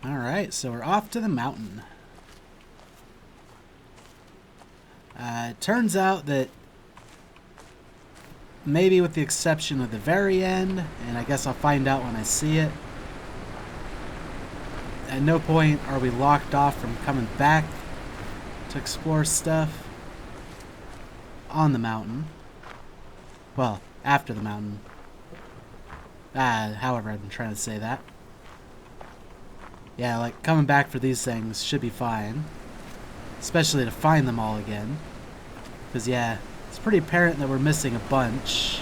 Alright, so we're off to the mountain. It turns out that maybe with the exception of the very end, and I guess I'll find out when I see it, at no point are we locked off from coming back to explore stuff on the mountain. Well, after the mountain. However I've been trying to say that. Yeah, like, coming back for these things should be fine. Especially to find them all again. Because, yeah, it's pretty apparent that we're missing a bunch.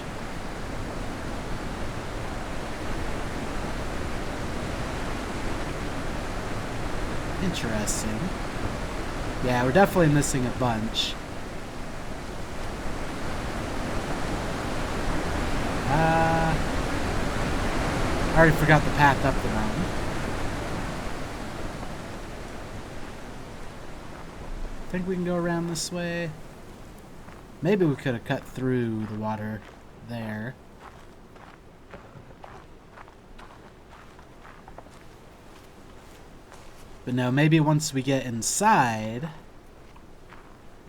Interesting. Yeah, we're definitely missing a bunch. I already forgot the path up the mountain. Think we can go around this way? Maybe we could have cut through the water there. But no, maybe once we get inside,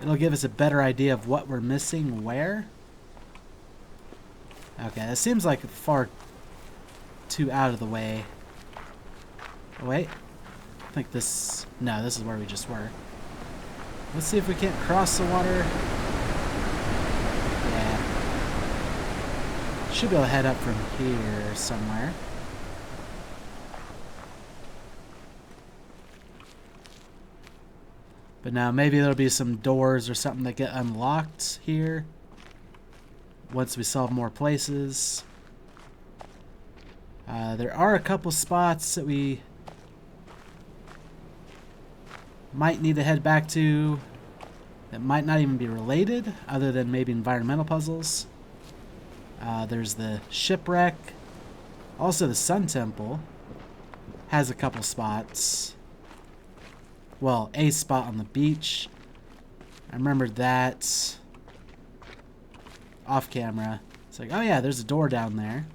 it'll give us a better idea of what we're missing where. Okay, that seems like far too out of the way. Oh, wait. I think this... No, this is where we just were. Let's see if we can't cross the water. Yeah. Should be able to head up from here somewhere. But now maybe there'll be some doors or something that get unlocked here once we solve more places. There are a couple spots that we might need to head back to that might not even be related, other than maybe environmental puzzles. There's the shipwreck. Also, the Sun Temple has a couple spots. Well, a spot on the beach. I remembered that off camera. It's like, oh yeah, there's a door down there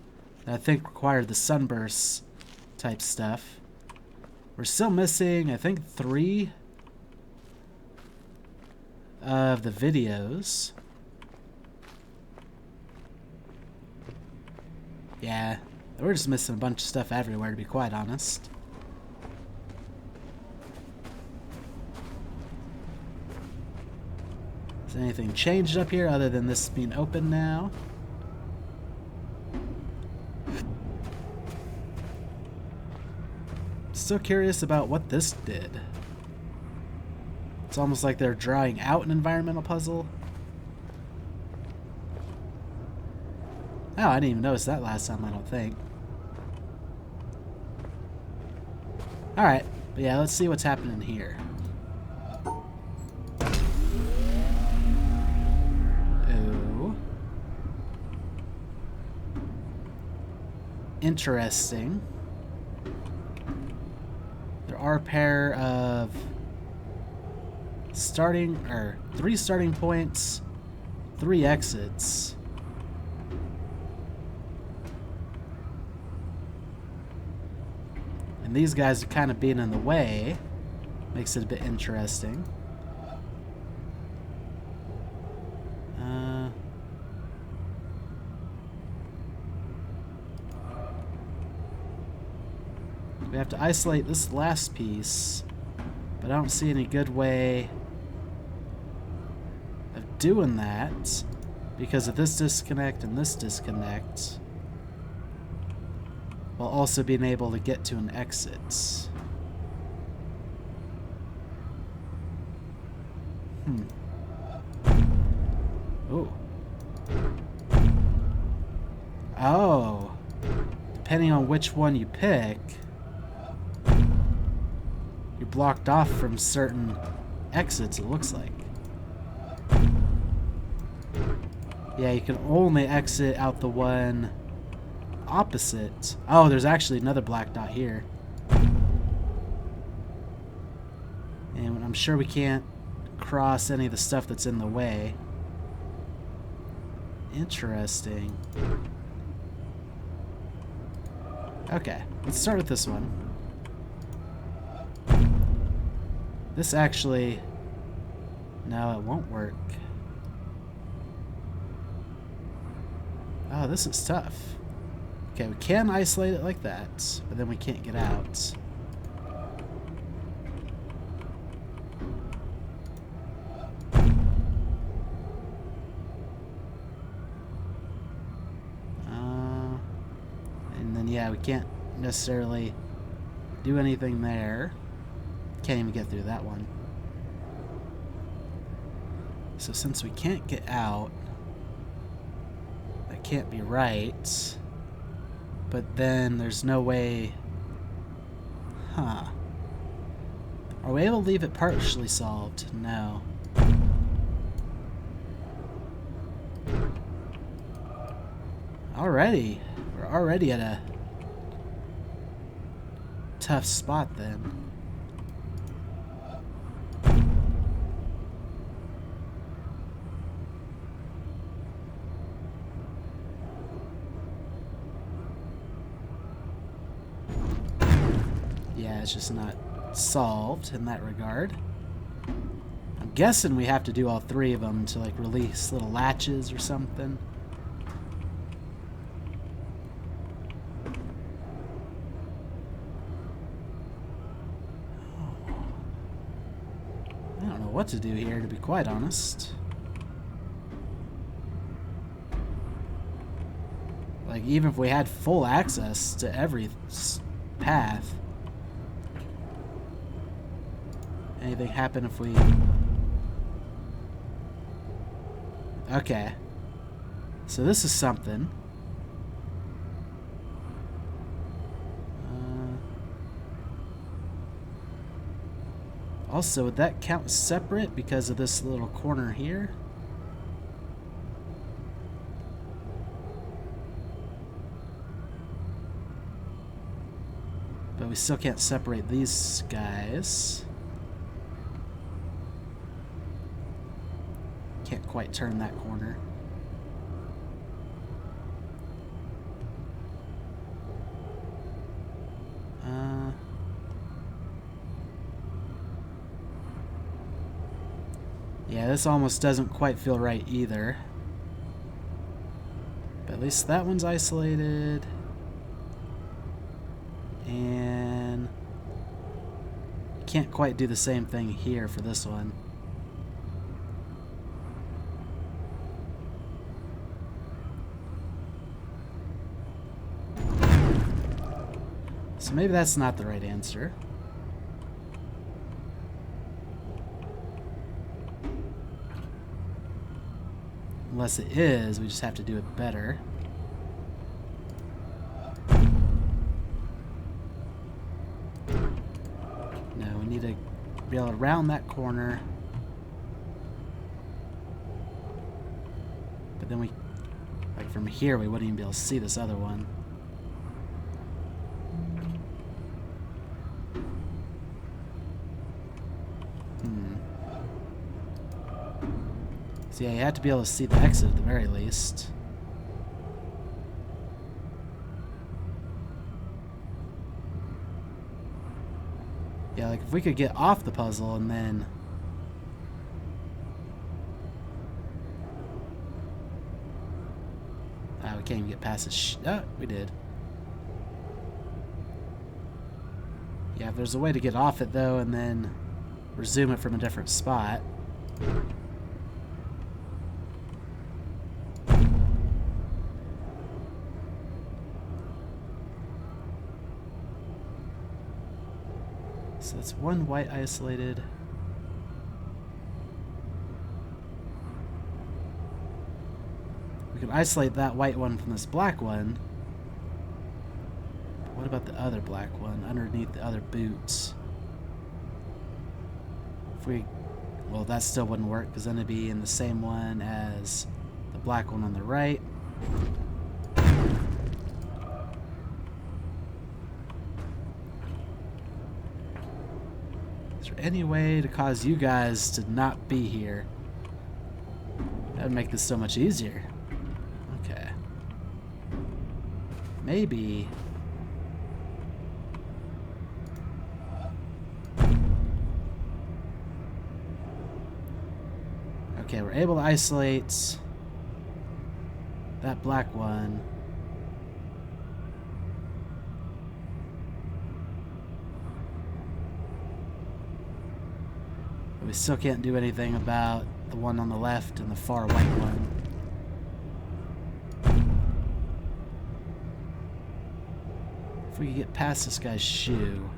that I think required the sunburst type stuff. We're still missing, I think, 3 of the videos. Yeah, we're just missing a bunch of stuff everywhere, to be quite honest. Has anything changed up here other than this being open now? Still curious about what this did. It's almost like they're drawing out an environmental puzzle. Oh, I didn't even notice that last time, I don't think. Alright, but yeah, let's see what's happening here. Ooh. Interesting. There are a pair of 3 starting points, 3 exits. And these guys are kind of being in the way. Makes it a bit interesting. We have to isolate this last piece, but I don't see any good way of doing that because of this disconnect and this disconnect, while also being able to get to an exit. Ooh. Oh. Depending on which one you pick, you're blocked off from certain exits, it looks like. Yeah, you can only exit out the one opposite. Oh, there's actually another black dot here. And I'm sure we can't cross any of the stuff that's in the way. Interesting. Okay, let's start with this one. This actually... No, it won't work. Oh, this is tough. Okay, we can isolate it like that, but then we can't get out. And then, yeah, we can't necessarily do anything there. Can't even get through that one. So since we can't get out, that can't be right. But then there's no way... Huh. Are we able to leave it partially solved? No. Alrighty. We're already at a tough spot then. Yeah, it's just not solved in that regard. I'm guessing we have to do all three of them to like release little latches or something. I don't know what to do here, to be quite honest. Like, even if we had full access to every path, anything happen if we... Okay. So this is something. Also, would that count separate because of this little corner here? But we still can't separate these guys. Can't quite turn that corner. Yeah, this almost doesn't quite feel right either. But at least that one's isolated. And can't quite do the same thing here for this one. So maybe that's not the right answer. Unless it is, we just have to do it better. No, we need to be able to round that corner. But then we, like from here, we wouldn't even be able to see this other one. So yeah, you have to be able to see the exit at the very least. Yeah, like if we could get off the puzzle and then... Ah, we can't even get past this. Oh, we did. Yeah, if there's a way to get off it though and then resume it from a different spot. So that's one white isolated. We can isolate that white one from this black one. What about the other black one underneath the other boots? If we... Well, that still wouldn't work because then it'd be in the same one as the black one on the right. Is there any way to cause you guys to not be here? That would make this so much easier. Okay. Maybe... Okay, we're able to isolate that black one. But we still can't do anything about the one on the left and the far white one. If we could get past this guy's shoe.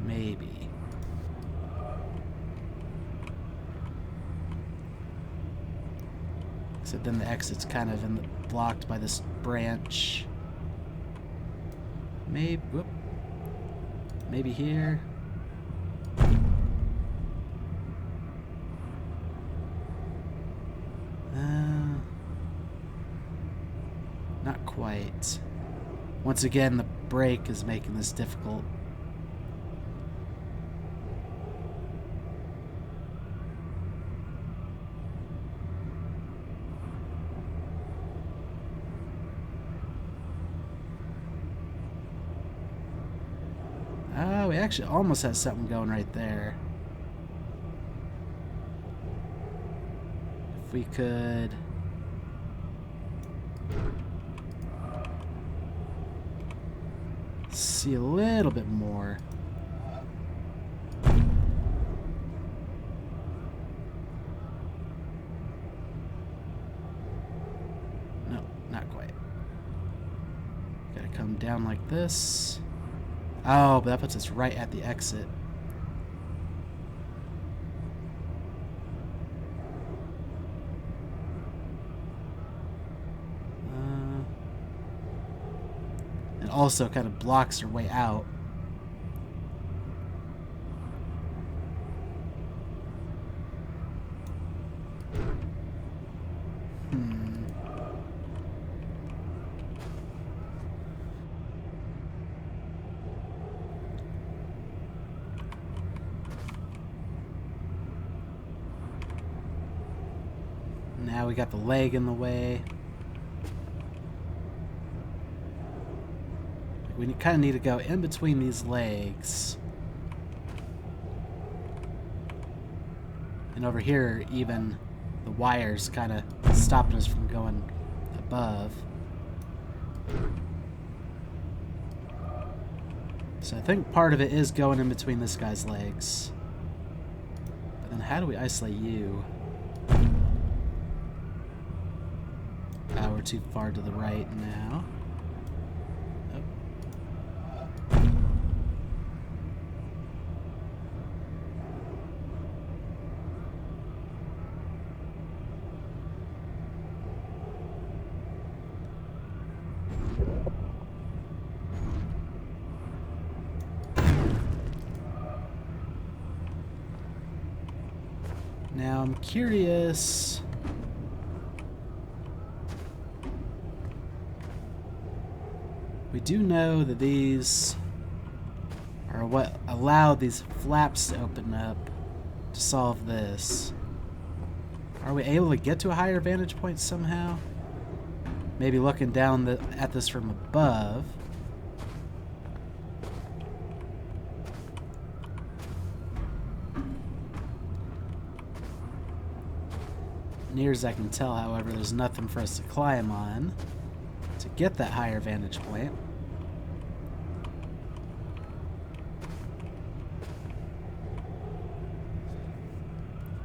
Maybe. Except then the exit's kind of blocked by this branch. Maybe, whoop. Maybe here. Not quite. Once again, the brake is making this difficult. Oh, we actually almost had something going right there. If we could... see a little bit more. No, not quite. Gotta come down like this. Oh, but that puts us right at the exit. And also kind of blocks our way out. Now we got the leg in the way. We kind of need to go in between these legs. And over here, even the wires kind of stopping us from going above. So I think part of it is going in between this guy's legs. But then how do we isolate you? Ah, we're too far to the right now. Now I'm curious. We do know that these are what allowed these flaps to open up to solve this. Are we able to get to a higher vantage point somehow? Maybe looking down at this from above. Near as I can tell, however, there's nothing for us to climb on to get that higher vantage point.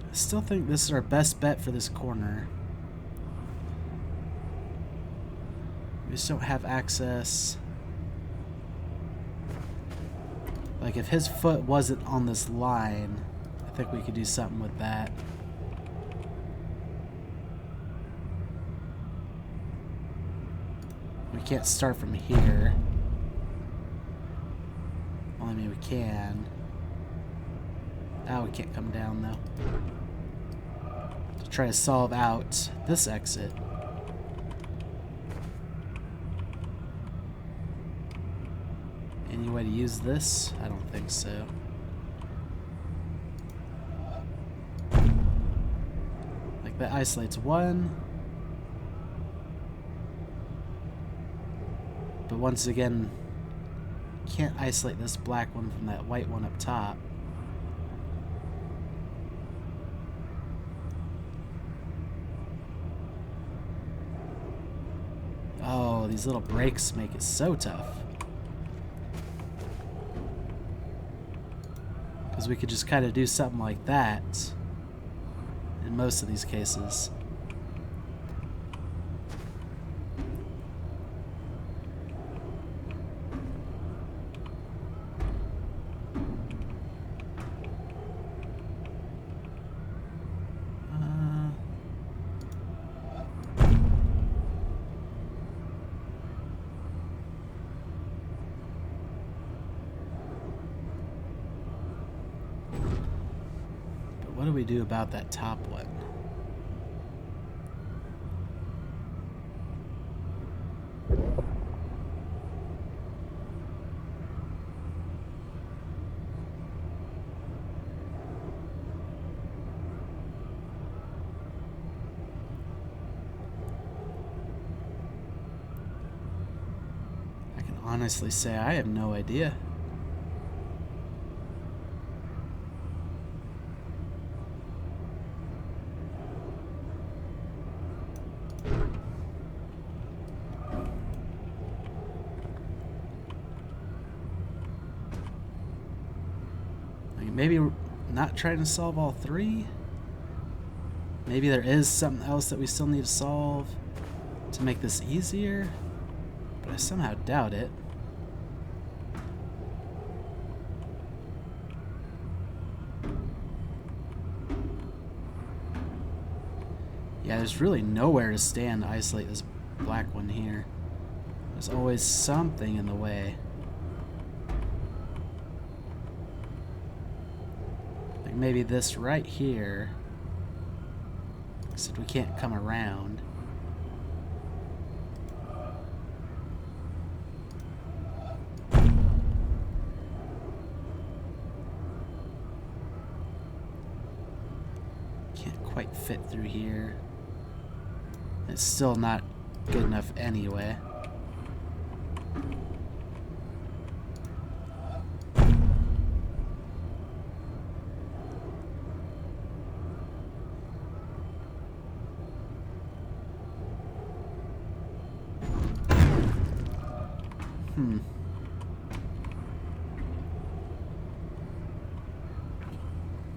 I still think this is our best bet for this corner. We just don't have access. Like, if his foot wasn't on this line, I think we could do something with that. We can't start from here. Well, I mean, we can. Oh, we can't come down, though. To try to solve out this exit. Any way to use this? I don't think so. Like, that isolates one. But once again, can't isolate this black one from that white one up top. Oh, these little breaks make it so tough. Because we could just kind of do something like that in most of these cases. What do we do about that top one? I can honestly say I have no idea. Maybe we're not trying to solve all three. Maybe there is something else that we still need to solve to make this easier, but I somehow doubt it. Yeah, there's really nowhere to stand to isolate this black one here. There's always something in the way. Maybe this right here, except we can't come around. Can't quite fit through here. It's still not good enough anyway.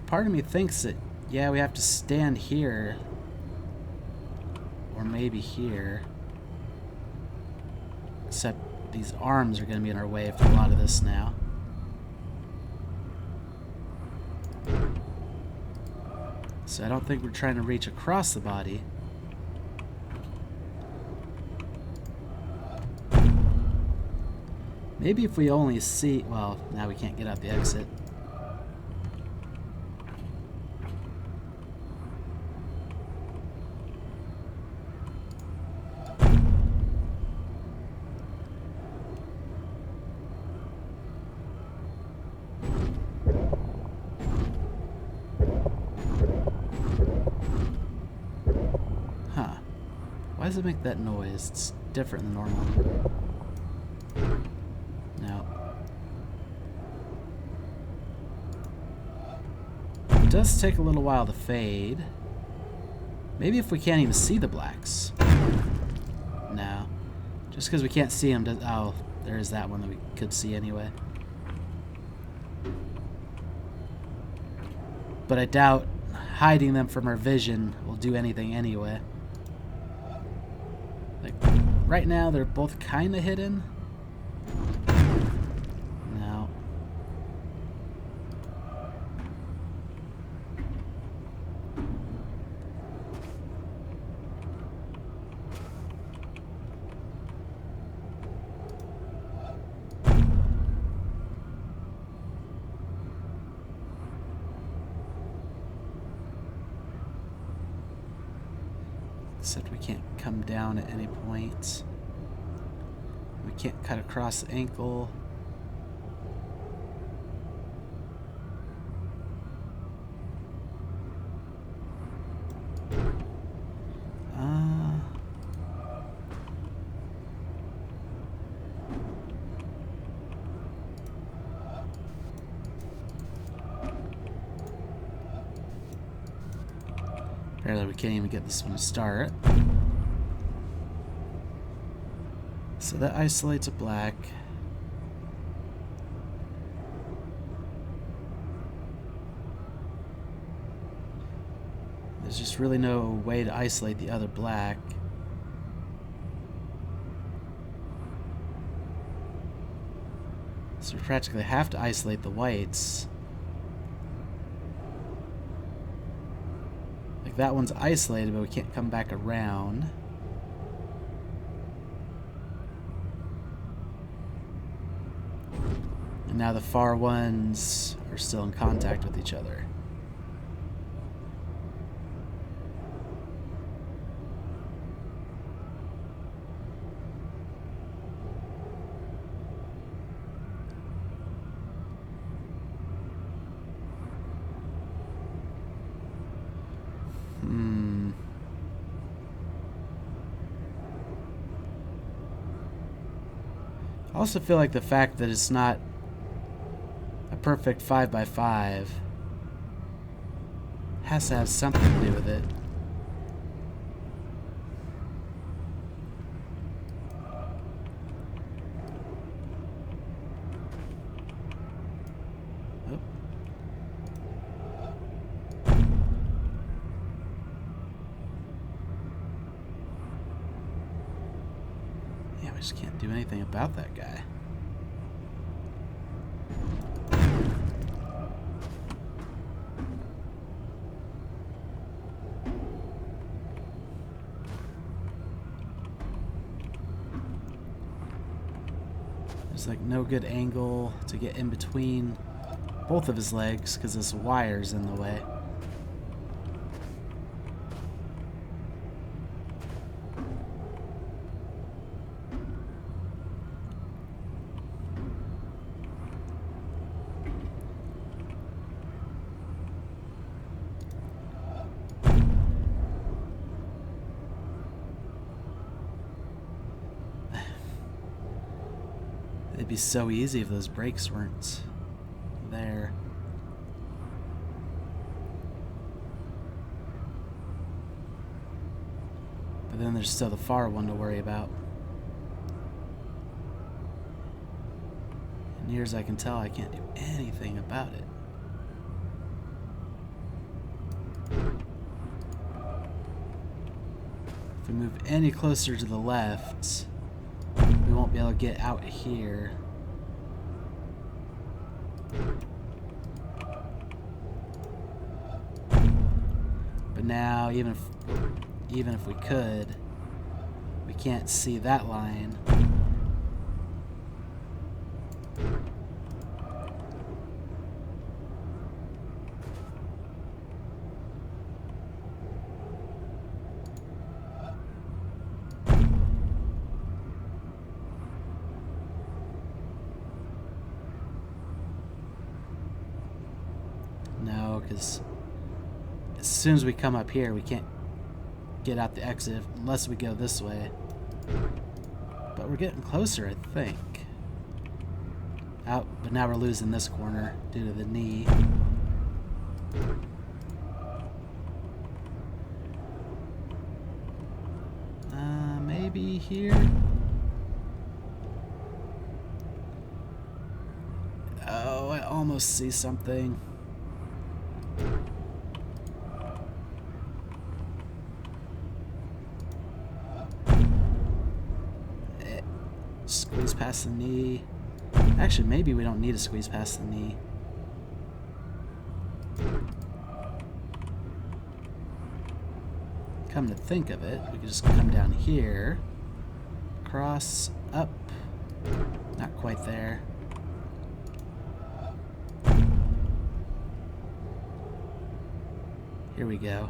Part of me thinks that, yeah, we have to stand here. Or maybe here. Except these arms are going to be in our way for a lot of this now. So I don't think we're trying to reach across the body. Maybe if we only see... Well, now we can't get out the exit. Why does it make that noise? It's different than normal. No. It does take a little while to fade. Maybe if we can't even see the blacks. No. Just because we can't see them does... Oh, there is that one that we could see anyway. But I doubt hiding them from our vision will do anything anyway. Like, right now, they're both kind of hidden. No. Except we can't come down at any point. We can't cut across the ankle. Apparently we can't even get this one to start. So that isolates a black. There's just really no way to isolate the other black. So we practically have to isolate the whites. Like that one's isolated, but we can't come back around. And now the far ones are still in contact with each other. I also feel like the fact that it's not a perfect 5x5 has to have something to do with it. Oh. Yeah, we just can't do anything about that guy. There's like no good angle to get in between both of his legs because this wire's in the way. It'd be so easy if those brakes weren't there. But then there's still the far one to worry about. And near as I can tell, I can't do anything about it. If we move any closer to the left, we won't be able to get out here. But now, even if we could, we can't see that line. No, because as soon as we come up here, we can't get out the exit unless we go this way. But we're getting closer, I think. Out, but now we're losing this corner due to the knee. Maybe here? Oh, I almost see something. Squeeze past the knee. Actually, maybe we don't need to squeeze past the knee. Come to think of it, we could just come down here, cross, up, not quite there. Here we go.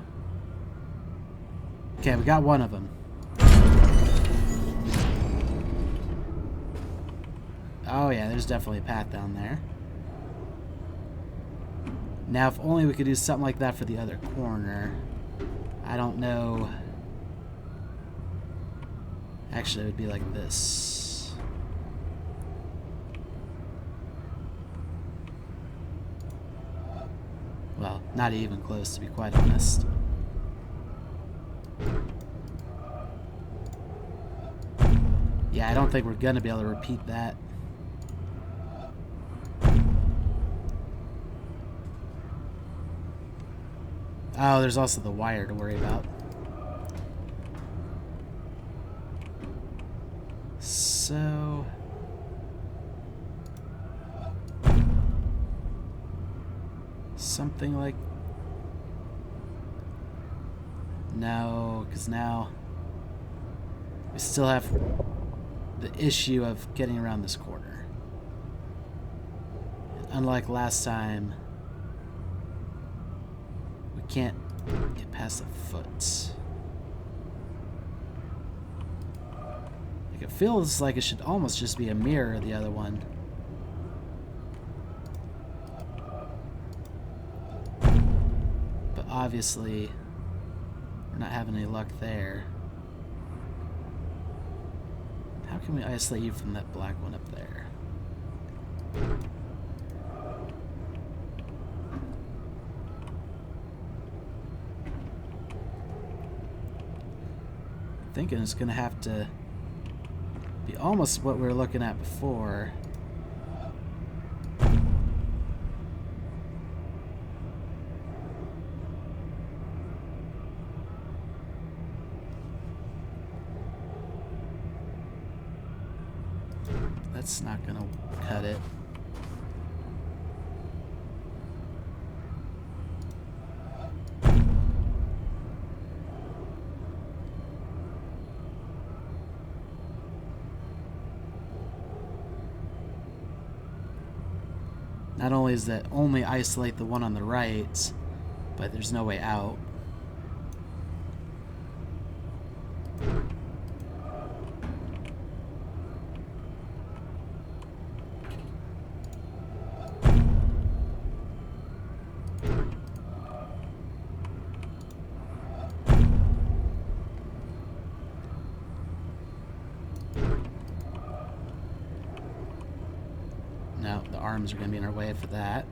Okay, we got one of them. Oh yeah, there's definitely a path down there. Now, if only we could do something like that for the other corner. I don't know. Actually, it would be like this. Well, not even close, to be quite honest. Yeah, I don't think we're going to be able to repeat that. Oh, there's also the wire to worry about. So... something like... No, because now we still have the issue of getting around this corner. Unlike last time, we can't get past the foot. Like, it feels like it should almost just be a mirror of the other one. But obviously, we're not having any luck there. How can we isolate you from that black one up there? Thinking it's gonna have to be almost what we were looking at before. That's not gonna cut it. Not only is that only isolate the one on the right, but there's no way out. No, the arms are going to be in our way for that.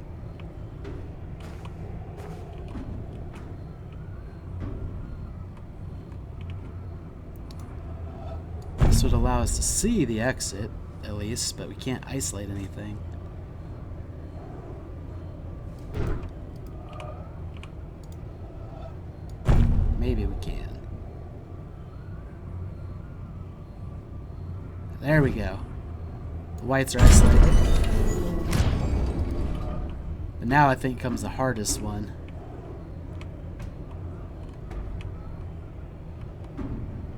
This would allow us to see the exit, at least, but we can't isolate anything. Maybe we can. There we go. The whites are isolated. But now I think comes the hardest one.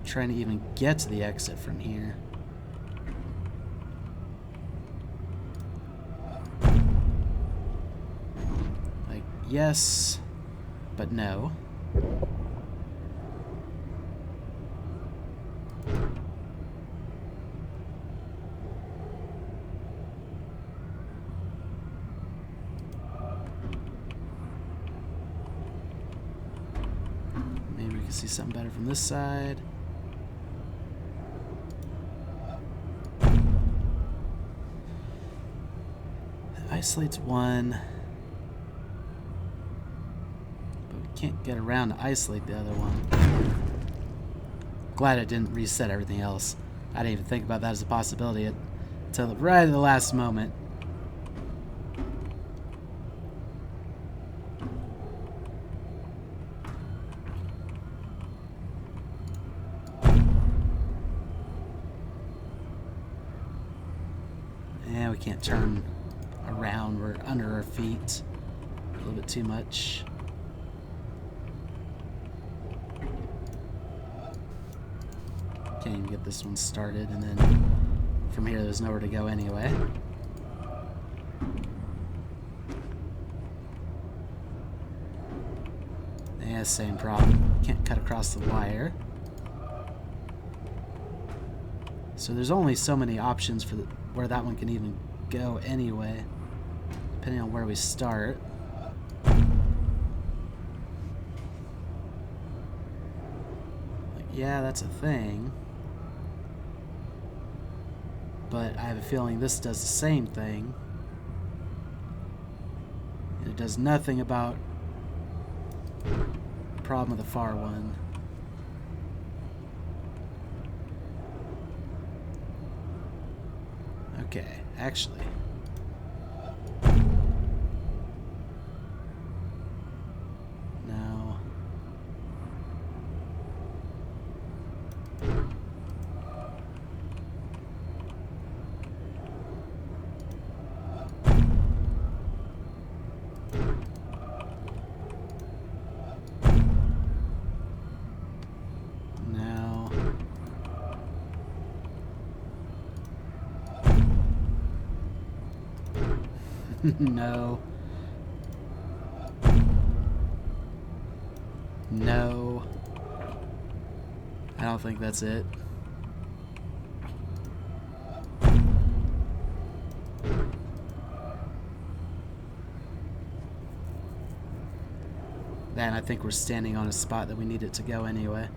Trying to even get to the exit from here. Like, yes, but no. Maybe we can see something better from this side. Isolates one, but we can't get around to isolate the other one. Glad I didn't reset everything else. I didn't even think about that as a possibility until right at the last moment. And we can't turn around, we're under our feet a little bit too much. Can't even get this one started, and then from here there's nowhere to go anyway. Yeah, same problem. Can't cut across the wire. So there's only so many options for where that one can even go anyway, depending on where we start. Like, yeah, that's a thing. But I have a feeling this does the same thing. And it does nothing about the problem with the far one. Okay, actually. No. No. No. No. I don't think that's it. Then I think we're standing on a spot that we need it to go anyway.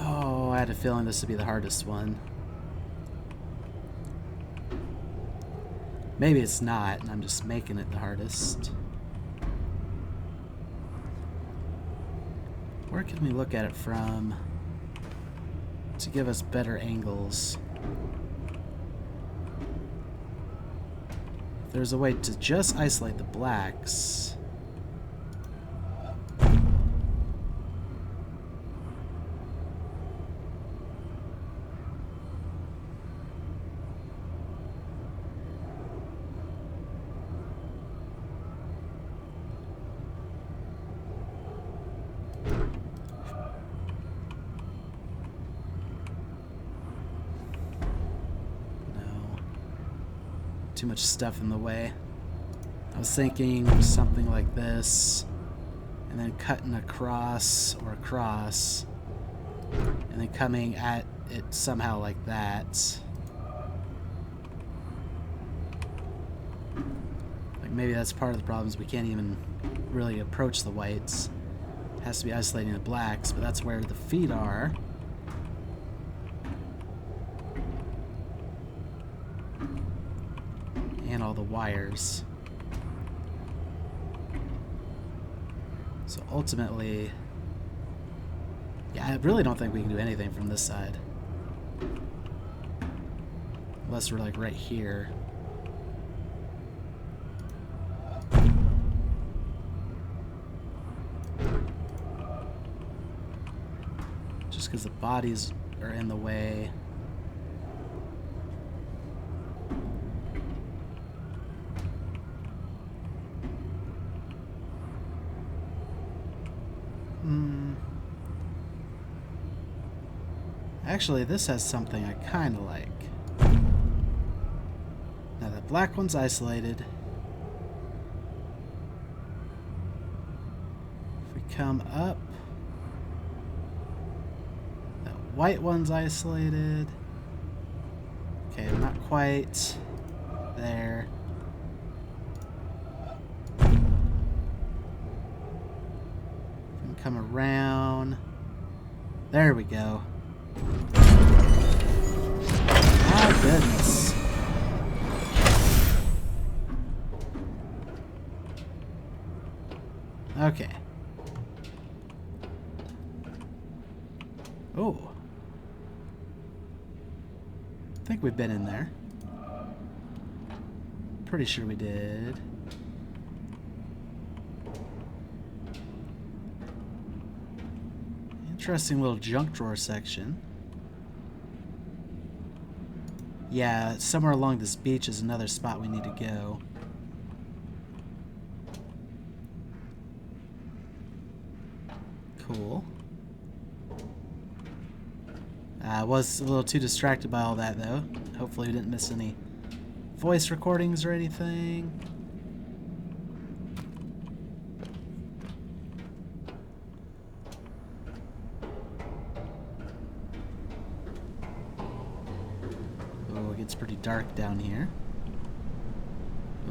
Oh, I had a feeling this would be the hardest one. Maybe it's not, and I'm just making it the hardest. Where can we look at it from to give us better angles? If there's a way to just isolate the blacks. Too much stuff in the way. I was thinking something like this, and then cutting across or across, and then coming at it somehow like that. Like maybe that's part of the problem, is we can't even really approach the whites. It has to be isolating the blacks, but that's where the feet are. And all the wires. So ultimately, yeah, I really don't think we can do anything from this side. Unless we're like right here. Just because the bodies are in the way. Actually, this has something I kind of like. Now that black one's isolated. If we come up, that white one's isolated. Okay, we're not quite there. And come around. There we go. Oh, goodness. Okay. Oh. I think we've been in there. Pretty sure we did. Interesting little junk drawer section. Yeah, somewhere along this beach is another spot we need to go. Cool. I was a little too distracted by all that, though. Hopefully we didn't miss any voice recordings or anything. Oh, it gets pretty dark down here.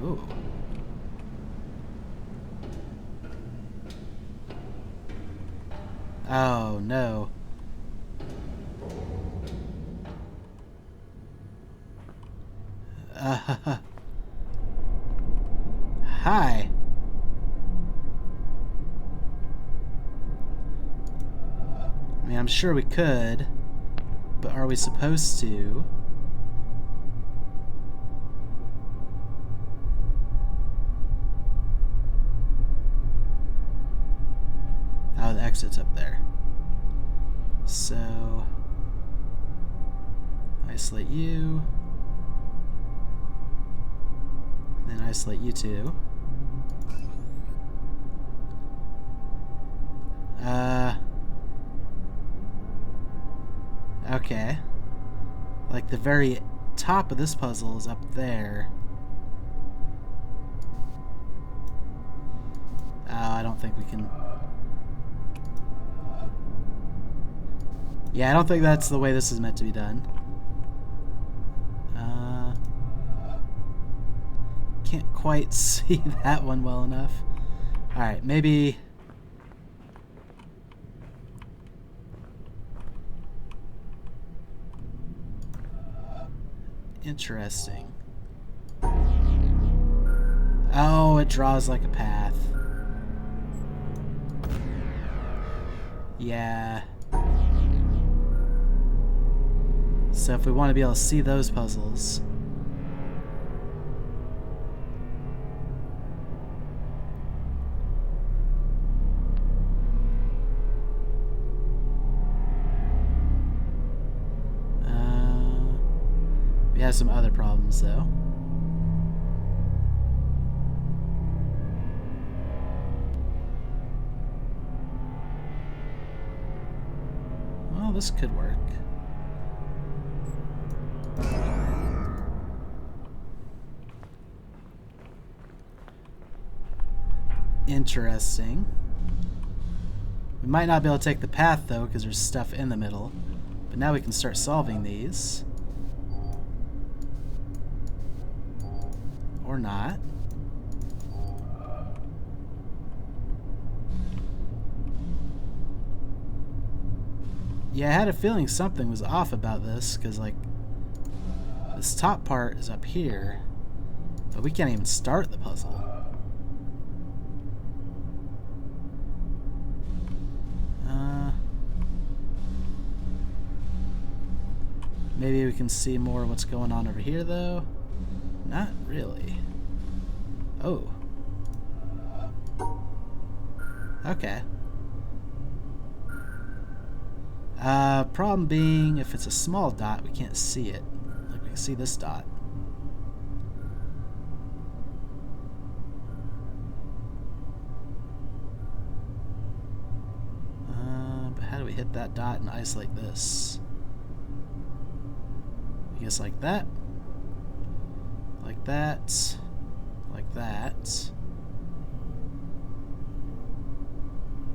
Ooh. Oh, no. Hi. I mean, I'm sure we could, but are we supposed to? Oh, the exit's up there. So, isolate you. Then isolate you two. Okay. Like the very top of this puzzle is up there. Oh, I don't think we can... Yeah, I don't think that's the way this is meant to be done. Can't quite see that one well enough. Alright, maybe... Interesting. Oh, it draws like a path. Yeah. So if we want to be able to see those puzzles... we have some other problems, though. Well, this could work. Interesting. We might not be able to take the path, though, because there's stuff in the middle. But now we can start solving these. Or not. Yeah, I had a feeling something was off about this, because, like, this top part is up here, but we can't even start the puzzle. Maybe we can see more of what's going on over here, though. Not really. Oh. Okay. Problem being, if it's a small dot, we can't see it. Like, we can see this dot. But how do we hit that dot and isolate this? I guess like that. Like that. Like that.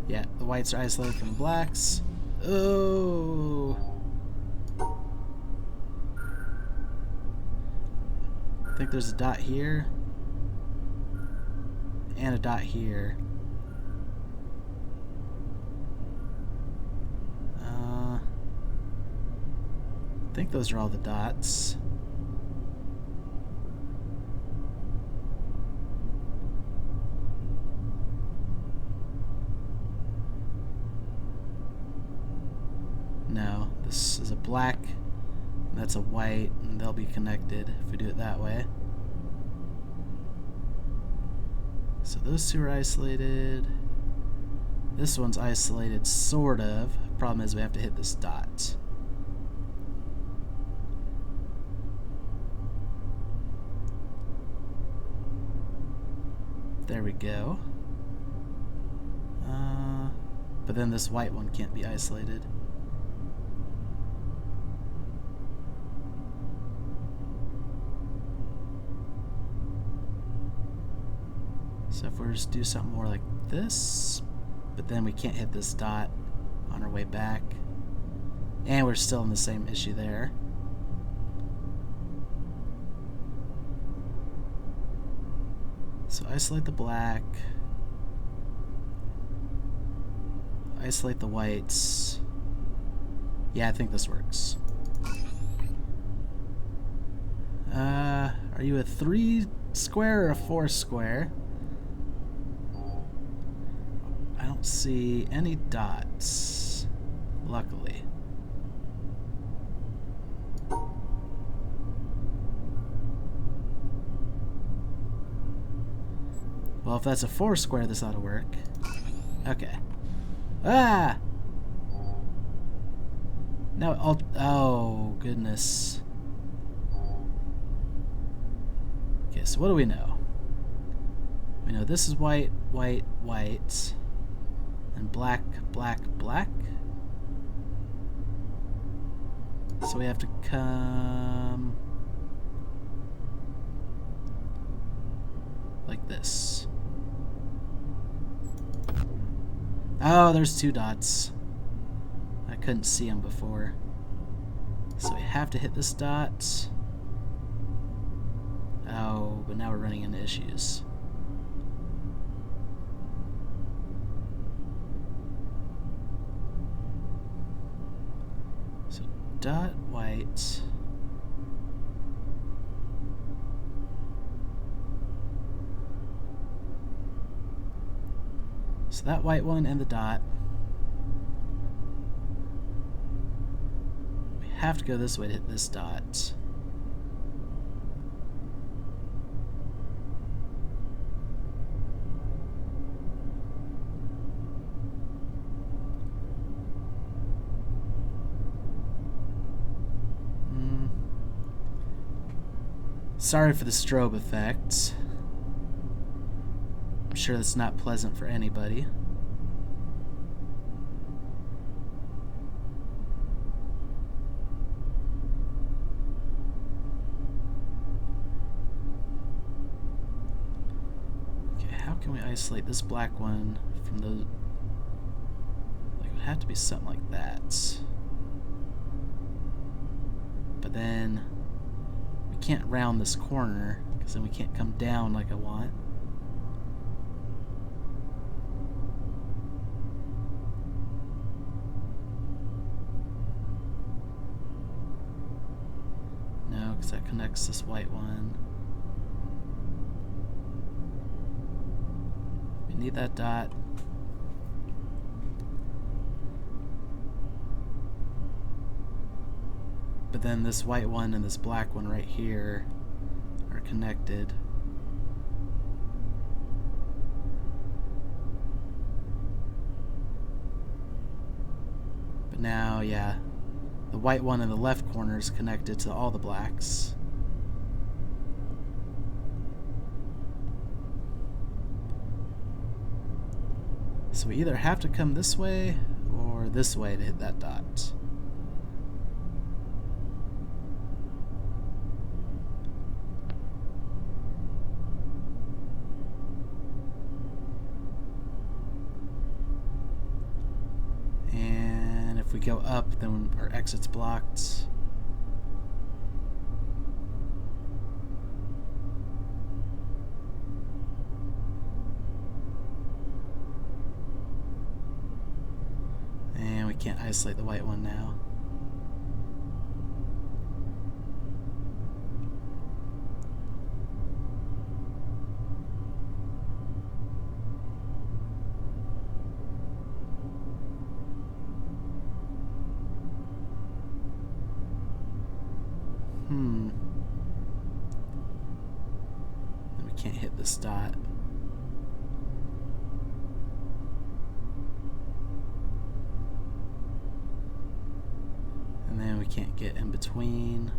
Yeah, the whites are isolated from the blacks. Oh! I think there's a dot here. And a dot here. I think those are all the dots. No, this is a black, and that's a white, and they'll be connected if we do it that way. So those two are isolated. This one's isolated, sort of. Problem is we have to hit this dot. There we go. But then this white one can't be isolated. So if we just do something more like this, but then we can't hit this dot on our way back. And we're still in the same issue there. So isolate the black. Isolate the whites. Yeah, I think this works. Are you a 3 square or a 4 square? don't see any dots, luckily. Well, if that's a 4 square, this ought to work. Okay. Ah! No, oh, goodness. Okay, so what do we know? We know this is white, white, white, and black, black, black. So we have to come like this. Oh, there's 2 dots. I couldn't see them before. So we have to hit this dot. Oh, but now we're running into issues. So dot white. So that white one and the dot. We have to go this way to hit this dot. Sorry for the strobe effect. I'm sure that's not pleasant for anybody. Okay, how can we isolate this black one from those? Like, it would have to be something like that. But then we can't round this corner, because then we can't come down like I want. No, because that connects this white one. We need that dot. But then this white one and this black one right here are connected. But now, yeah, the white one in the left corner is connected to all the blacks. So we either have to come this way or this way to hit that dot. If we go up, then our exit's blocked. And we can't isolate the white one now. Then we can't hit this dot. And then we can't get in between.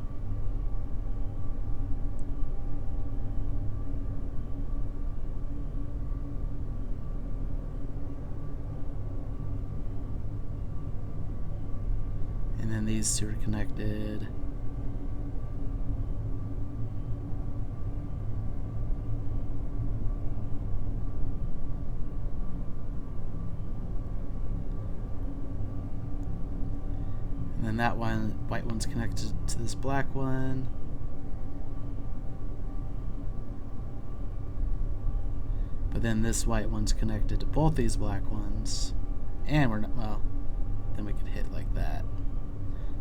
And then these two are connected. And then that one, white one's connected to this black one. But then this white one's connected to both these black ones. And we're not, well, then we could hit like that.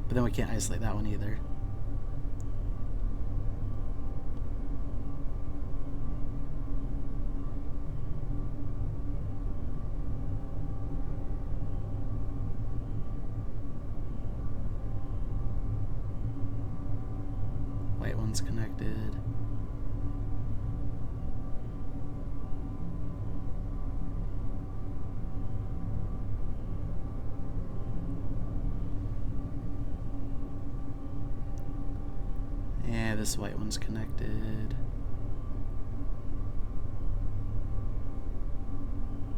But then we can't isolate that one either. connected. Yeah, this white one's connected.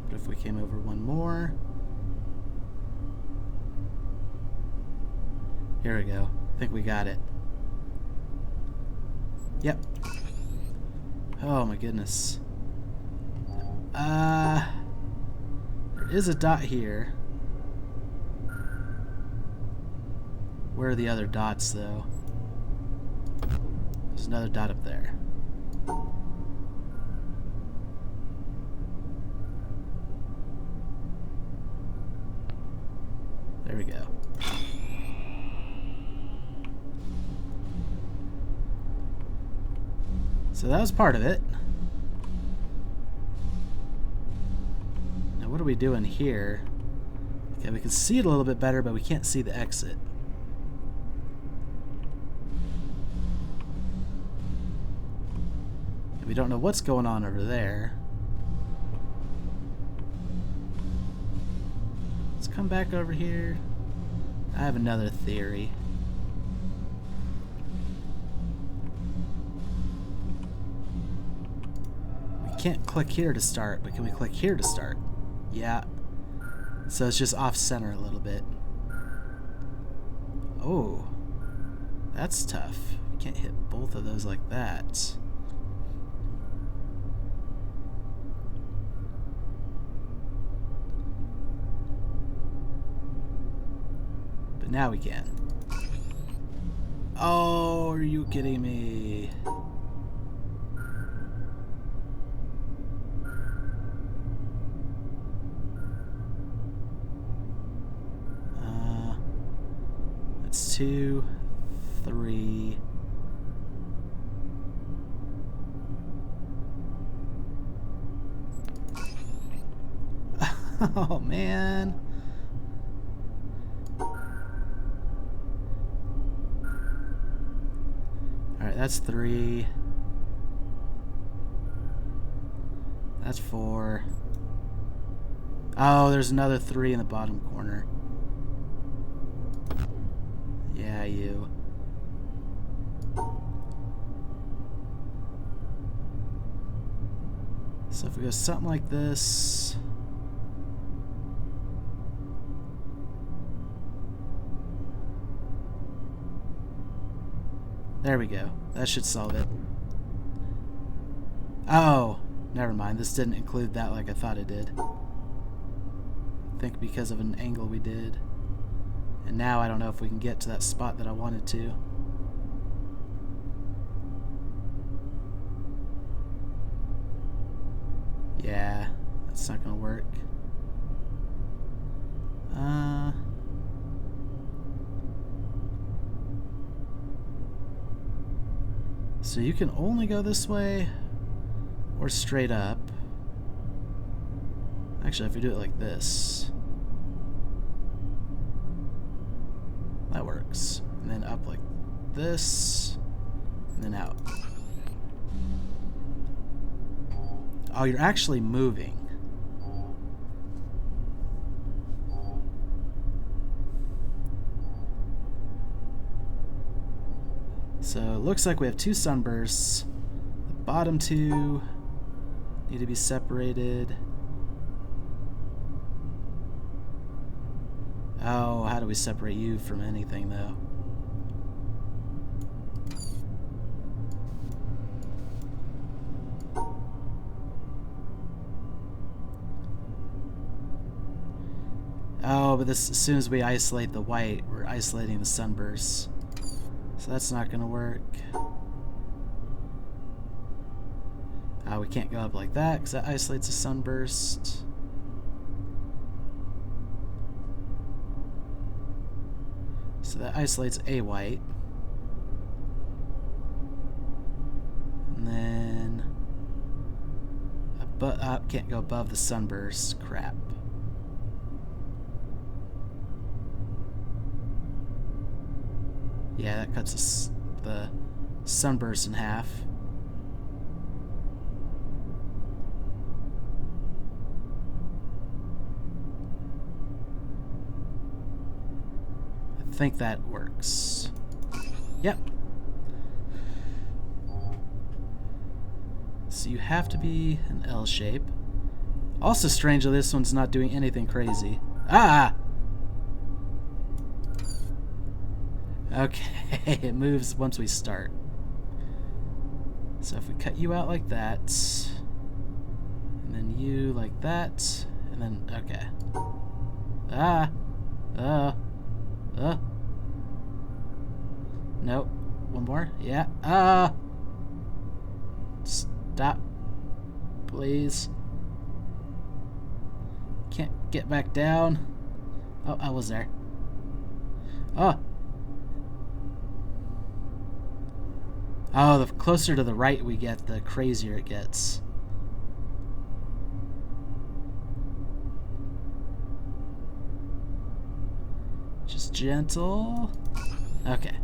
But if we came over one more... Here we go. I think we got it. Yep. Oh my goodness. There is a dot here. Where are the other dots, though? There's another dot up there. There we go. So that was part of it. Now what are we doing here? Okay, we can see it a little bit better, but we can't see the exit. And we don't know what's going on over there. Let's come back over here. I have another theory. Can't click here to start, but can we click here to start? Yeah. So it's just off center a little bit. Oh, that's tough. We can't hit both of those like that. But now we can. Oh, are you kidding me? That's 2, 3. Oh man. Alright, that's 3. That's 4. Oh, there's another 3 in the bottom corner. Yeah, you. So if we go something like this. There we go. That should solve it. Oh, never mind. This didn't include that like I thought it did. I think because of an angle we did. And now I don't know if we can get to that spot that I wanted to. Yeah, that's not gonna work. So you can only go this way or straight up. Actually, if we do it like this, that works. And then up like this, and then out. Oh, you're actually moving. So it looks like we have 2 sunbursts. The bottom 2 need to be separated. Oh, how do we separate you from anything, though? Oh, but this, as soon as we isolate the white, we're isolating the sunbursts. So that's not going to work. We can't go up like that because that isolates a sunburst. So that isolates a white. And then can't go above the sunburst. Crap. Yeah, that cuts the sunburst in half. I think that works. Yep. So you have to be an L shape. Also, strangely, this one's not doing anything crazy. Ah! Okay, it moves once we start. So if we cut you out like that, and then you like that, and then, okay. Ah! Nope. One more? Yeah. Ah! Stop. Please. Can't get back down. Oh, I was there. Oh! Oh, the closer to the right we get, the crazier it gets. Just gentle. Okay.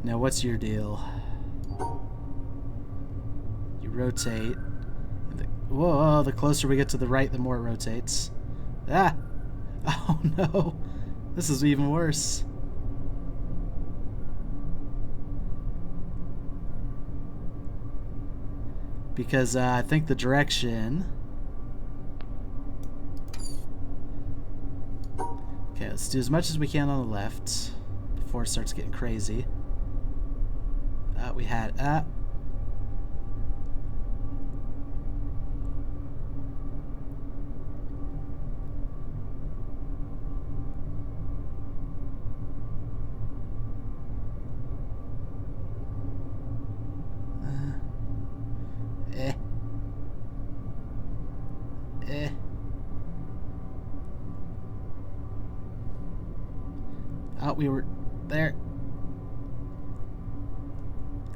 Now, what's your deal? You rotate. Whoa, the closer we get to the right, the more it rotates. Ah! Oh no! This is even worse. Because I think the direction... Okay, let's do as much as we can on the left before it starts getting crazy. We had... Oh, we were there.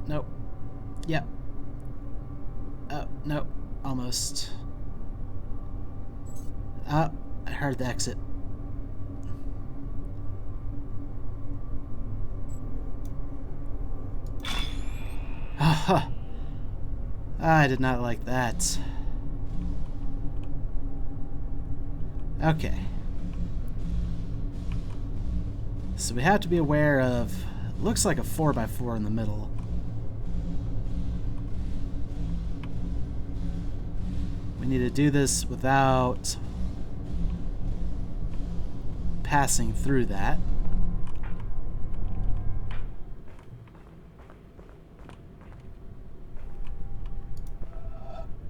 Nope. Yep. Oh, nope. Almost. Oh, I heard the exit. I did not like that. Okay. So we have to be aware of, looks like a 4x4 in the middle. We need to do this without passing through that.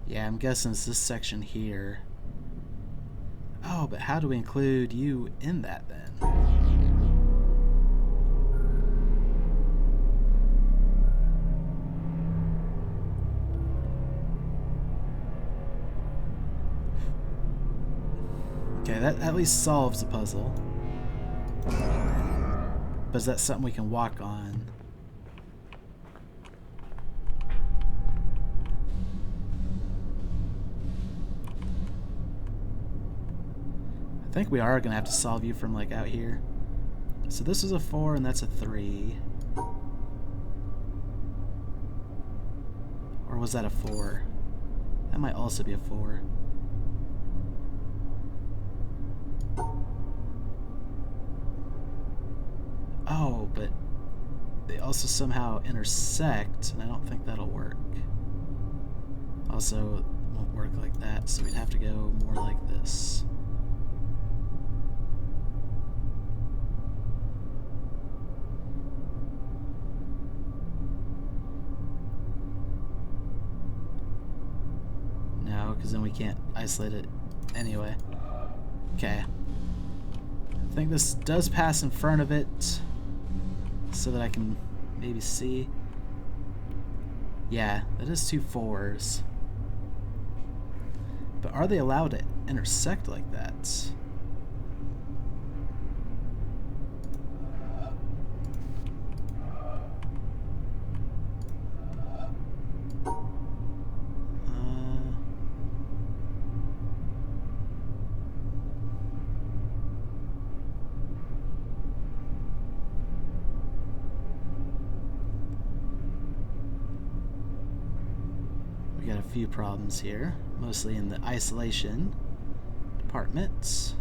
Yeah, I'm guessing it's this section here. Oh, but how do we include you in that then? Okay, that at least solves the puzzle. But is that something we can walk on? I think we are going to have to solve you from like out here. So this is a 4 and that's a 3. Or was that a 4? That might also be a 4. Oh, but they also somehow intersect, and I don't think that'll work. Also, it won't work like that, so we'd have to go more like this. No, because then we can't isolate it anyway. Okay. I think this does pass in front of it, so that I can maybe see. Yeah, that is 2 4s. But are they allowed to intersect like that? We got a few problems here, mostly in the isolation department.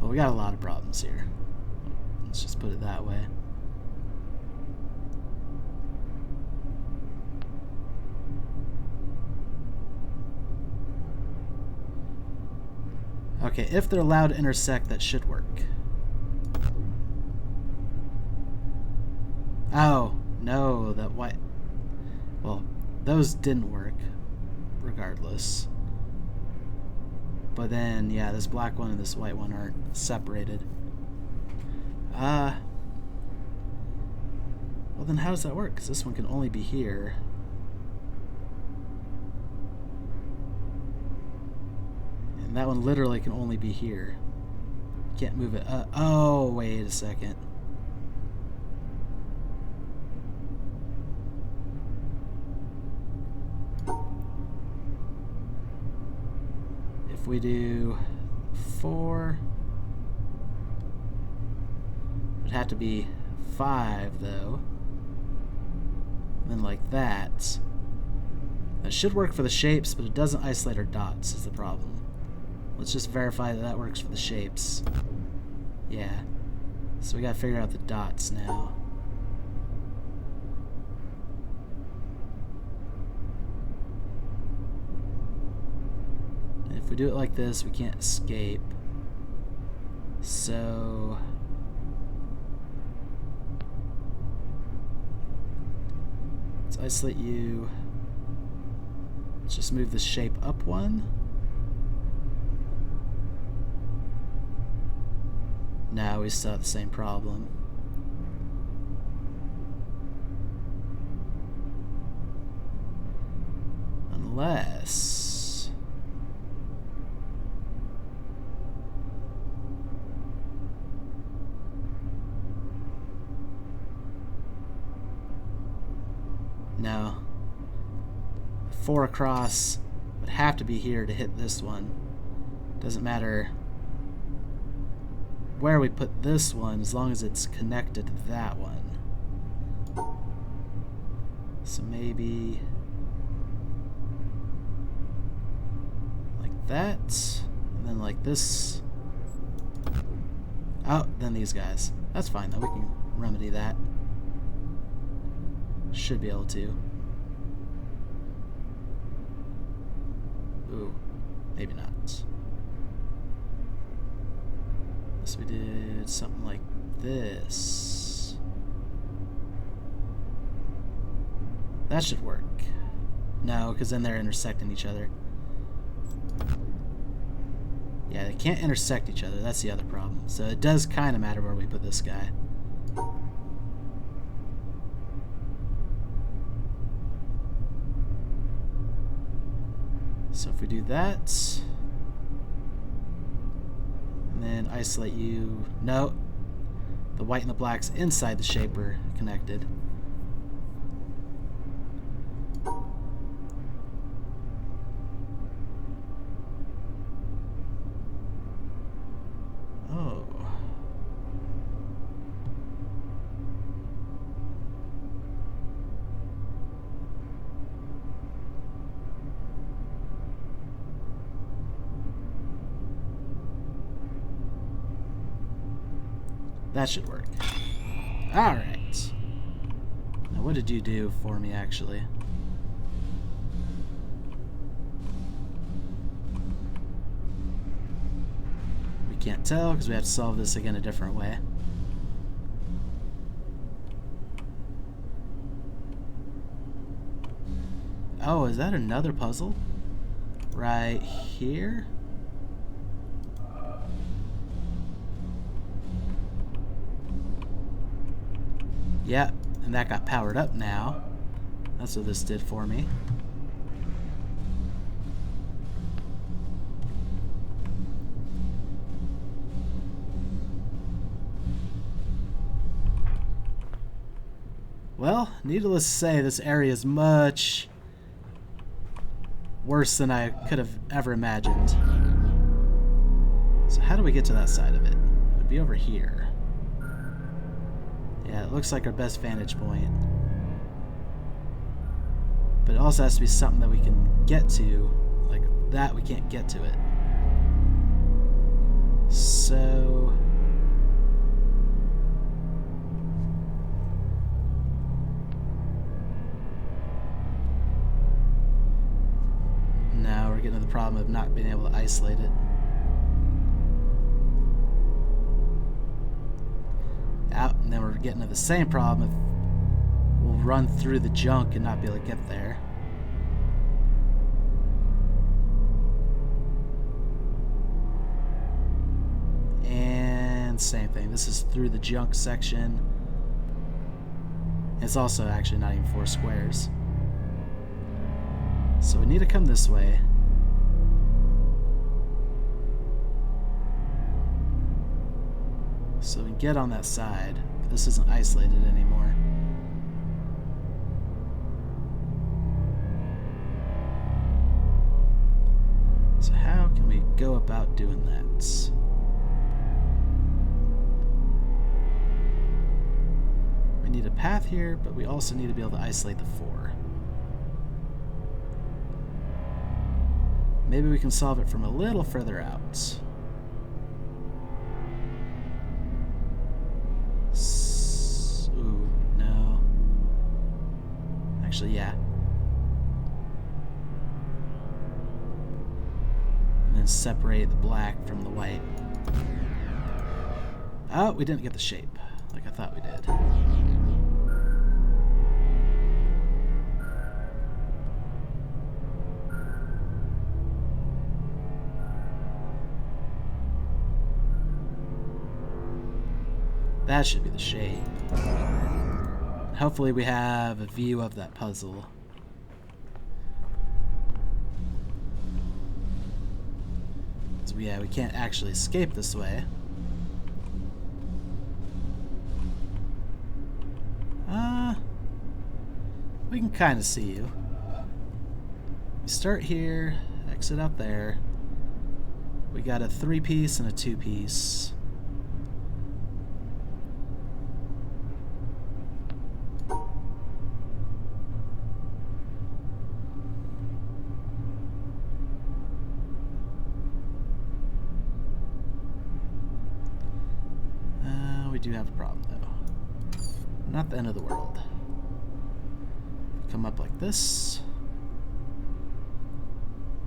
Well, we got a lot of problems here. Let's just put it that way. Okay, if they're allowed to intersect, that should work. Oh, no, that white... Well, those didn't work, regardless. But then, yeah, this black one and this white one aren't separated. Well, then how does that work? Because this one can only be here. And that one literally can only be here. Can't move it up. Oh, wait a second. If we do 4, it would have to be 5, though. And then like that. That should work for the shapes, but it doesn't isolate our dots is the problem. Let's just verify that that works for the shapes. Yeah. So we gotta figure out the dots now. And if we do it like this, we can't escape. So... let's isolate you. Let's just move the shape up 1. Now we still have the same problem. Unless... no. 4 across would have to be here to hit this one. Doesn't matter where we put this one, as long as it's connected to that one. So maybe like that, and then like this. Oh, then these guys. That's fine though, we can remedy that. Should be able to. Ooh, maybe not. So we did something like this. That should work. No, because then they're intersecting each other. Yeah, they can't intersect each other. That's the other problem. So it does kind of matter where we put this guy. So if we do that... and then isolate you. No. The white and the black's inside the shape are connected. Oh. That should work. Alright. Now what did you do for me, actually? We can't tell because we have to solve this again a different way. Oh, is that another puzzle? Right here? Yeah, and that got powered up now. That's what this did for me. Well, needless to say, this area is much worse than I could have ever imagined. So how do we get to that side of it? It would be over here. Yeah, it looks like our best vantage point. But it also has to be something that we can get to. Like that, we can't get to it. So... now we're getting to the problem of not being able to isolate it. Out, and then we're getting to the same problem if we'll run through the junk and not be able to get there. And same thing. This is through the junk section. It's also actually not even 4 squares. So we need to come this way. So we can get on that side. But this isn't isolated anymore. So how can we go about doing that? We need a path here, but we also need to be able to isolate the 4. Maybe we can solve it from a little further out. Ooh, no. Actually, yeah. And then separate the black from the white. Oh, we didn't get the shape, like I thought we did. That should be the shape. Hopefully we have a view of that puzzle. So yeah, we can't actually escape this way. We can kind of see you. We start here, exit out there. We got a 3-piece and a 2-piece. We do have a problem though. Not the end of the world. Come up like this.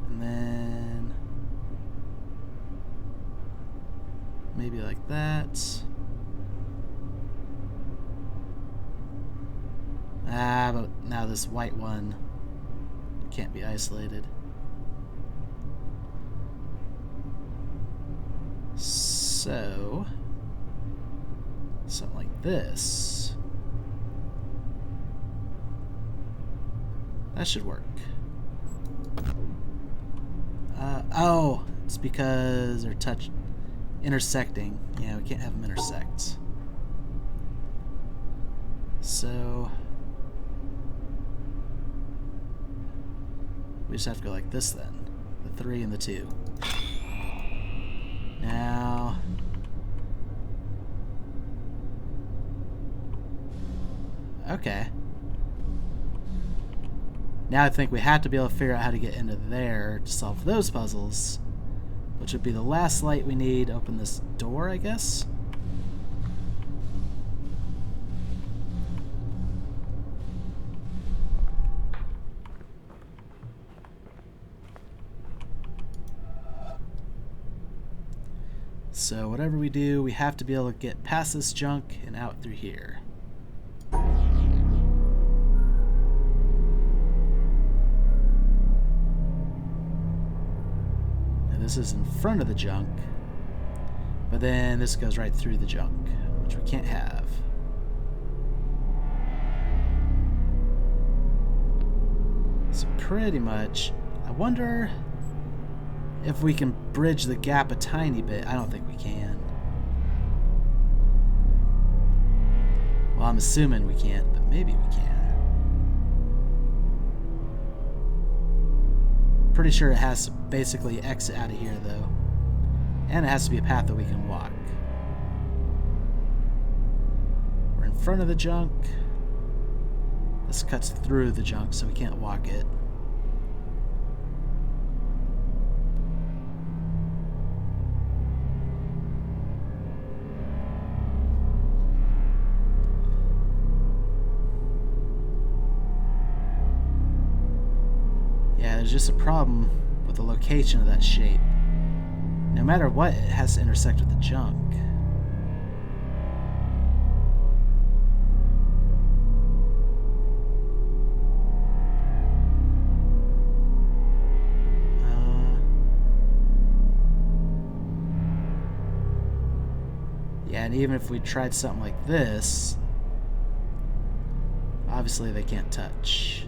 And then maybe like that. But now this white one can't be isolated. So something like this. That should work. Oh, it's because they're intersecting. Yeah, we can't have them intersect. So we just have to go like this then. The 3 and the 2. Now okay. Now I think we have to be able to figure out how to get into there to solve those puzzles, which would be the last light we need to open this door, I guess. So whatever we do, we have to be able to get past this junk and out through here. This is in front of the junk, but then this goes right through the junk, which we can't have. So pretty much, I wonder if we can bridge the gap a tiny bit. I don't think we can. Well, I'm assuming we can't, but maybe we can. Pretty sure it has to basically exit out of here though, and it has to be a path that we can walk. We're in front of the junk. This cuts through the junk, so we can't walk it. Yeah, there's just a problem with the location of that shape. No matter what, it has to intersect with the junk. Yeah, and even if we tried something like this, obviously they can't touch.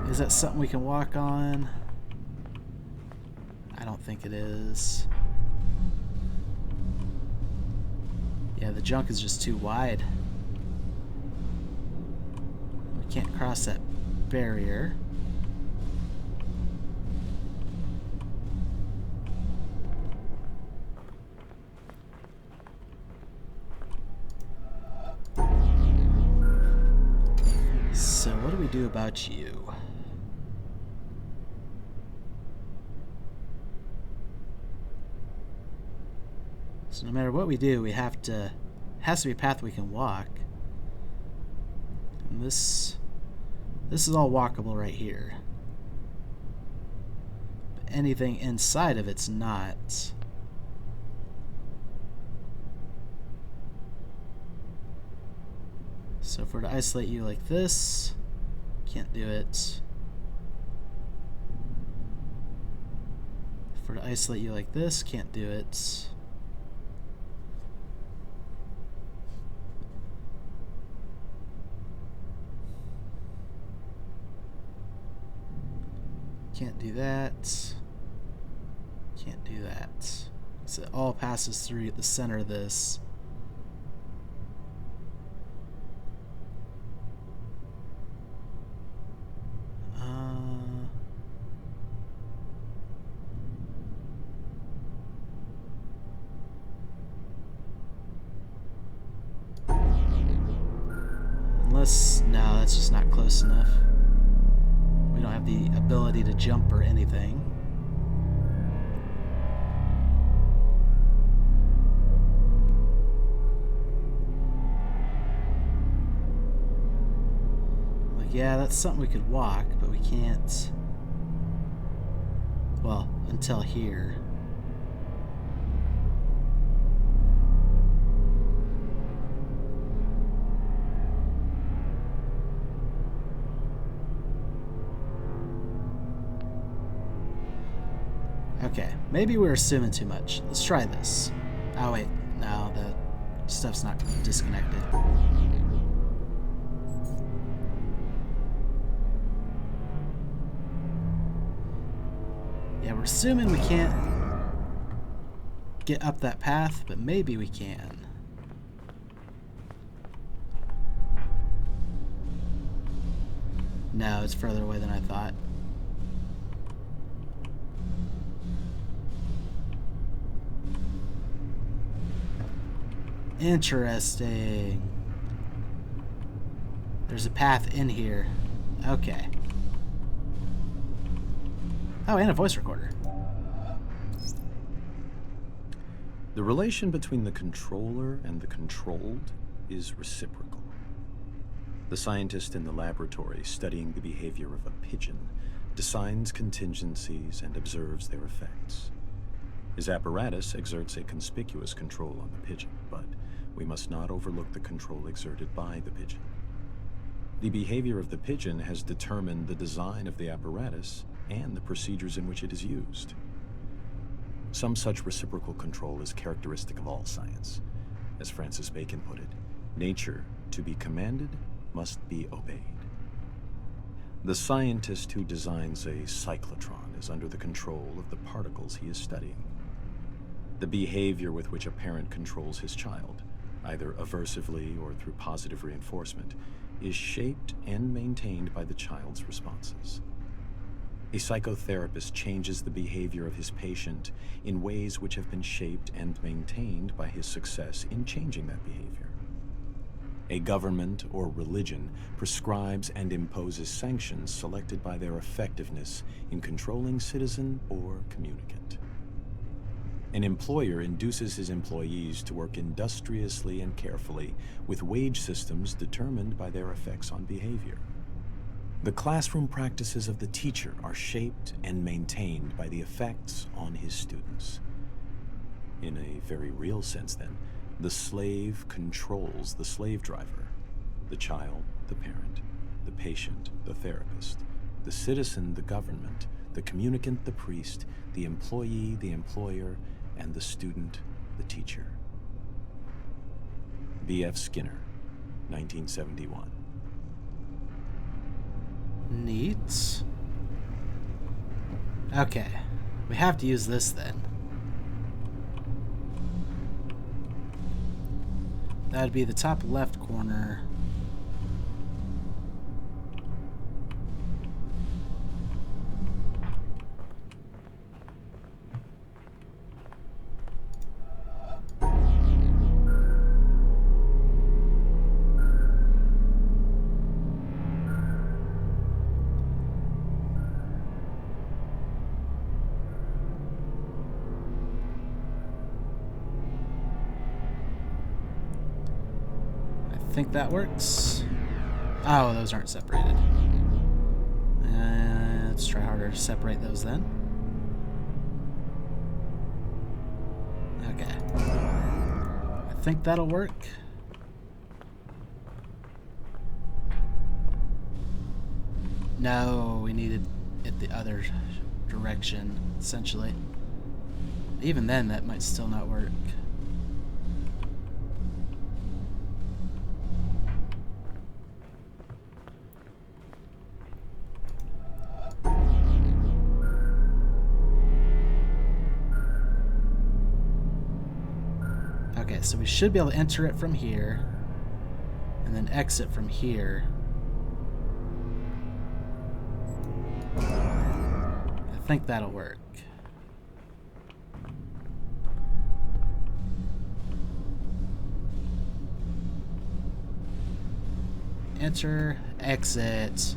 Is that something we can walk on? I don't think it is. Yeah, the junk is just too wide. We can't cross that barrier. So what do we do about you? So no matter what we do, we have to, it has to be a path we can walk. And this is all walkable right here. But anything inside of it's not. So if we're to isolate you like this, can't do it. If we're to isolate you like this, can't do it. Can't do that. Can't do that. So it all passes through the center of this. Unless, no, that's just not close enough. We don't have the ability to jump or anything. Like, yeah, that's something we could walk, but we can't. Well, until here. Okay, maybe we're assuming too much. Let's try this. Oh wait, no, the stuff's not disconnected. Yeah, we're assuming we can't get up that path, but maybe we can. No, it's further away than I thought. Interesting. There's a path in here. Okay. Oh, and a voice recorder. The relation between the controller and the controlled is reciprocal. The scientist in the laboratory studying the behavior of a pigeon designs contingencies and observes their effects. His apparatus exerts a conspicuous control on the pigeon, but we must not overlook the control exerted by the pigeon. The behavior of the pigeon has determined the design of the apparatus and the procedures in which it is used. Some such reciprocal control is characteristic of all science. As Francis Bacon put it, nature, to be commanded, must be obeyed. The scientist who designs a cyclotron is under the control of the particles he is studying. The behavior with which a parent controls his child, either aversively or through positive reinforcement, is shaped and maintained by the child's responses. A psychotherapist changes the behavior of his patient in ways which have been shaped and maintained by his success in changing that behavior. A government or religion prescribes and imposes sanctions selected by their effectiveness in controlling citizen or communicant. An employer induces his employees to work industriously and carefully with wage systems determined by their effects on behavior. The classroom practices of the teacher are shaped and maintained by the effects on his students. In a very real sense, then, the slave controls the slave driver, the child, the parent, the patient, the therapist, the citizen, the government, the communicant, the priest, the employee, the employer, and the student, the teacher. B.F. Skinner, 1971. Neat. Okay, we have to use this then. That would be the top left corner. I think that works. Oh, those aren't separated. Let's try harder to separate those then. Okay. I think that'll work. No, we needed it the other direction, essentially. Even then, that might still not work. Okay, so we should be able to enter it from here, and then exit from here. I think that'll work. Enter, exit.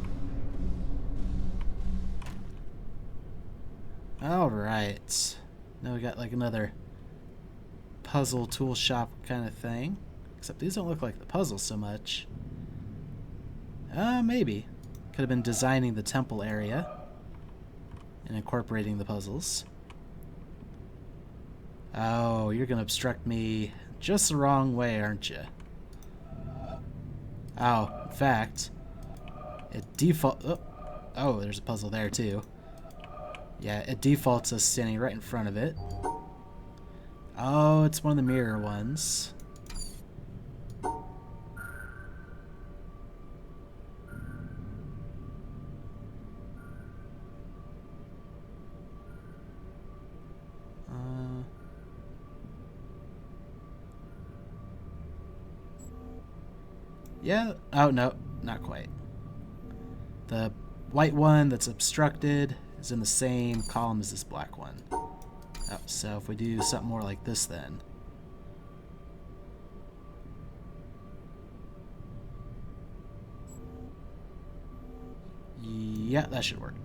Alright. Now we got like another puzzle tool shop kind of thing. Except these don't look like the puzzles so much. Maybe. Could have been designing the temple area and incorporating the puzzles. Oh, you're gonna obstruct me just the wrong way, aren't you? Oh, in fact, it oh, there's a puzzle there too. Yeah, it defaults us standing right in front of it. Oh, it's one of the mirror ones. Yeah. Oh, no, not quite. The white one that's obstructed is in the same column as this black one. Oh, so if we do something more like this then. Yeah, that should work.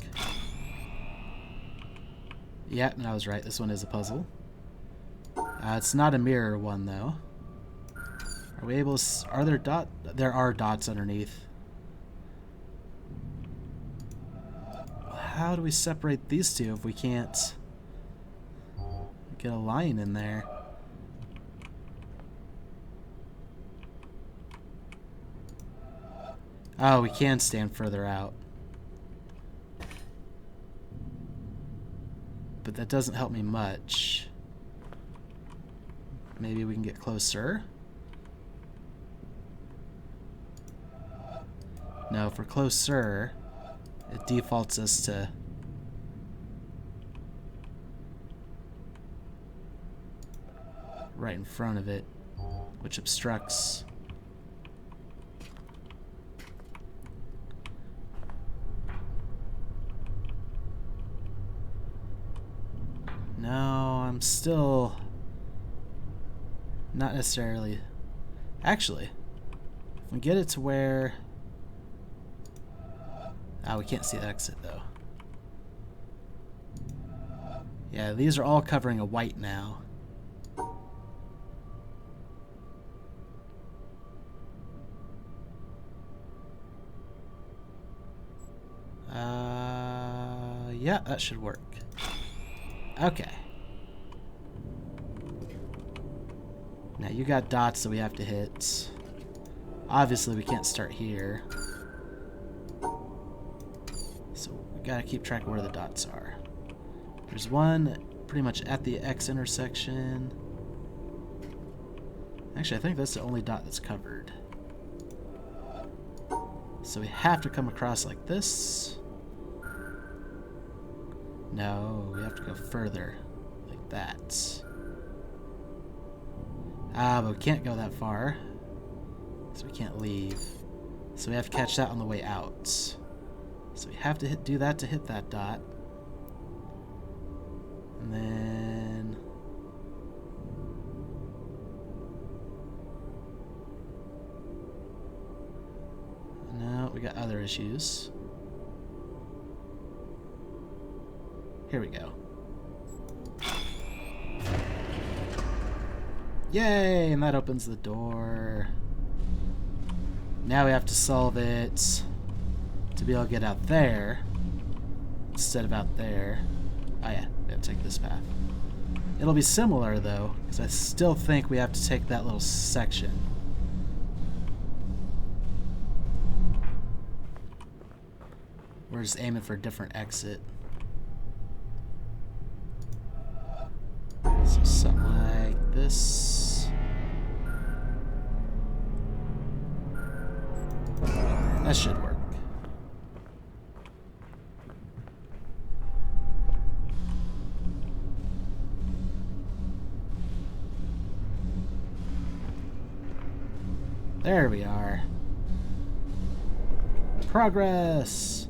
Yeah, and I was right. This one is a puzzle. It's not a mirror one, though. Are we able to... Are there dots? There are dots underneath. How do we separate these two if we can't get a line in there? Oh, we can stand further out. But that doesn't help me much. Maybe we can get closer. No, if we're closer, it defaults us to... right in front of it, which obstructs. I'm still not necessarily... Actually, if we get it to where... we can't see the exit, though. Yeah, these are all covering a white now. Yeah, that should work. Okay. Now you got dots that we have to hit. Obviously we can't start here. So we gotta keep track of where the dots are. There's one pretty much at the X intersection. Actually, I think that's the only dot that's covered. So we have to come across like this. No, we have to go further, like that. But we can't go that far, so we can't leave. So we have to catch that on the way out. So we have to do that to hit that dot. And then... No, we got other issues. Here we go. Yay! And that opens the door. Now we have to solve it to be able to get out there instead of out there. Oh yeah, we have to take this path. It'll be similar though, because I still think we have to take that little section. We're just aiming for a different exit. So something like this. That should work. There we are. Progress!